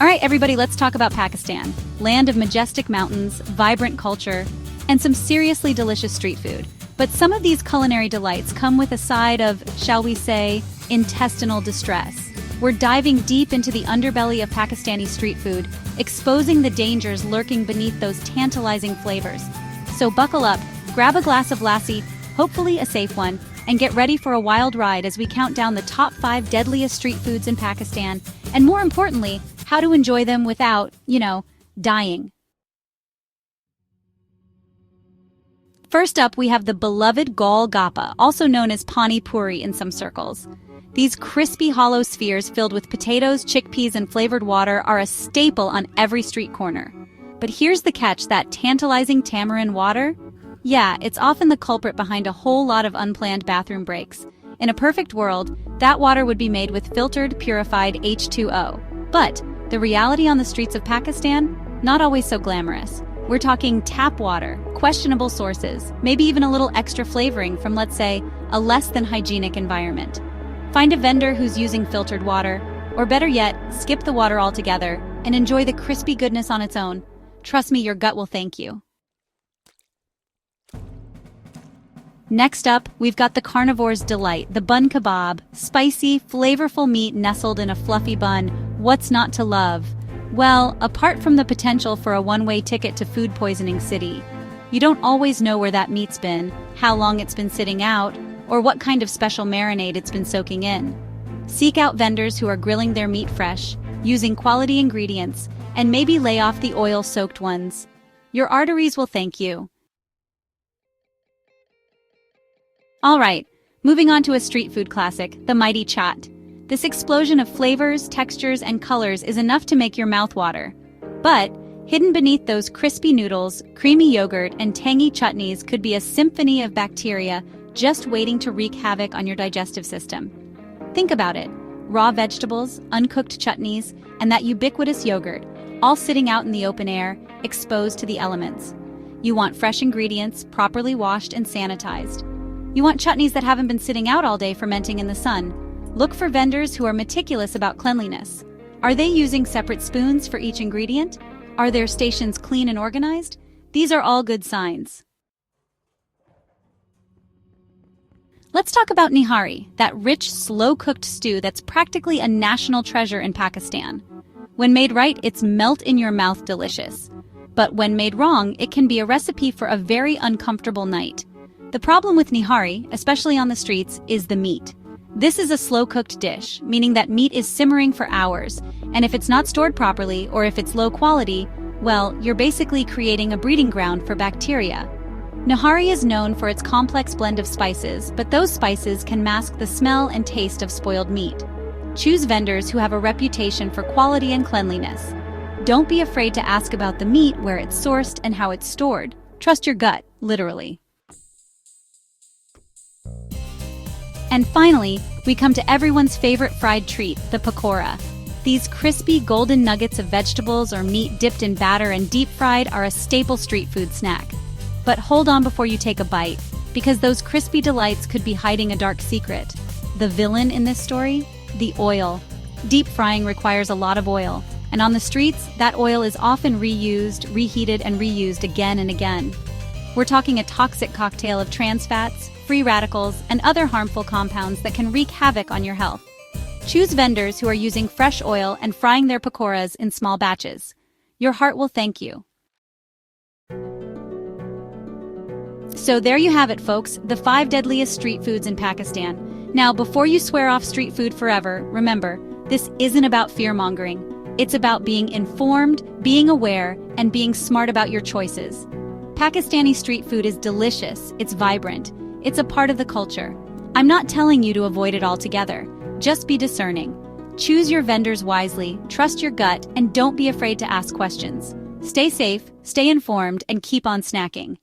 All right, everybody, let's talk about Pakistan. Land of majestic mountains, vibrant culture, and some seriously delicious street food. But some of these culinary delights come with a side of, shall we say, intestinal distress. We're diving deep into the underbelly of Pakistani street food, exposing the dangers lurking beneath those tantalizing flavors. So buckle up, grab a glass of lassi, hopefully a safe one, and get ready for a wild ride as we count down the top 5 deadliest street foods in Pakistan, and more importantly, how to enjoy them without, dying. First up, we have the beloved Gol Gappa, also known as Pani Puri in some circles. These crispy hollow spheres filled with potatoes, chickpeas, and flavored water are a staple on every street corner. But here's the catch, that tantalizing tamarind water? Yeah, it's often the culprit behind a whole lot of unplanned bathroom breaks. In a perfect world, that water would be made with filtered, purified H2O. But the reality on the streets of Pakistan? Not always so glamorous. We're talking tap water, questionable sources, maybe even a little extra flavoring from, let's say, a less than hygienic environment. Find a vendor who's using filtered water, or better yet, skip the water altogether and enjoy the crispy goodness on its own. Trust me, your gut will thank you. Next up, we've got the carnivore's delight, the bun kebab. Spicy, flavorful meat nestled in a fluffy bun. What's not to love? Well, apart from the potential for a one-way ticket to food poisoning city, you don't always know where that meat's been, how long it's been sitting out, or what kind of special marinade it's been soaking in. Seek out vendors who are grilling their meat fresh, using quality ingredients, and maybe lay off the oil-soaked ones. Your arteries will thank you. All right, moving on to a street food classic, the mighty chaat. This explosion of flavors, textures, and colors is enough to make your mouth water. But hidden beneath those crispy noodles, creamy yogurt, and tangy chutneys could be a symphony of bacteria just waiting to wreak havoc on your digestive system. Think about it. Raw vegetables, uncooked chutneys, and that ubiquitous yogurt, all sitting out in the open air, exposed to the elements. You want fresh ingredients, properly washed and sanitized. You want chutneys that haven't been sitting out all day fermenting in the sun. Look for vendors who are meticulous about cleanliness. Are they using separate spoons for each ingredient? Are their stations clean and organized? These are all good signs. Let's talk about nihari, that rich, slow-cooked stew that's practically a national treasure in Pakistan. When made right, it's melt-in-your-mouth delicious. But when made wrong, it can be a recipe for a very uncomfortable night. The problem with nihari, especially on the streets, is the meat. This is a slow-cooked dish, meaning that meat is simmering for hours, and if it's not stored properly or if it's low quality, well, you're basically creating a breeding ground for bacteria. Nihari is known for its complex blend of spices, but those spices can mask the smell and taste of spoiled meat. Choose vendors who have a reputation for quality and cleanliness. Don't be afraid to ask about the meat, where it's sourced, and how it's stored. Trust your gut, literally. And finally, we come to everyone's favorite fried treat, the pakora. These crispy golden nuggets of vegetables or meat dipped in batter and deep-fried are a staple street food snack. But hold on before you take a bite, because those crispy delights could be hiding a dark secret. The villain in this story? The oil. Deep frying requires a lot of oil, and on the streets, that oil is often reused, reheated, and reused again and again. We're talking a toxic cocktail of trans fats, free radicals, and other harmful compounds that can wreak havoc on your health. Choose vendors who are using fresh oil and frying their pakoras in small batches. Your heart will thank you. So there you have it, folks, the 5 deadliest street foods in Pakistan. Now, before you swear off street food forever, remember, this isn't about fear-mongering. It's about being informed, being aware, and being smart about your choices. Pakistani street food is delicious, it's vibrant, it's a part of the culture. I'm not telling you to avoid it altogether. Just be discerning. Choose your vendors wisely, trust your gut, and don't be afraid to ask questions. Stay safe, stay informed, and keep on snacking.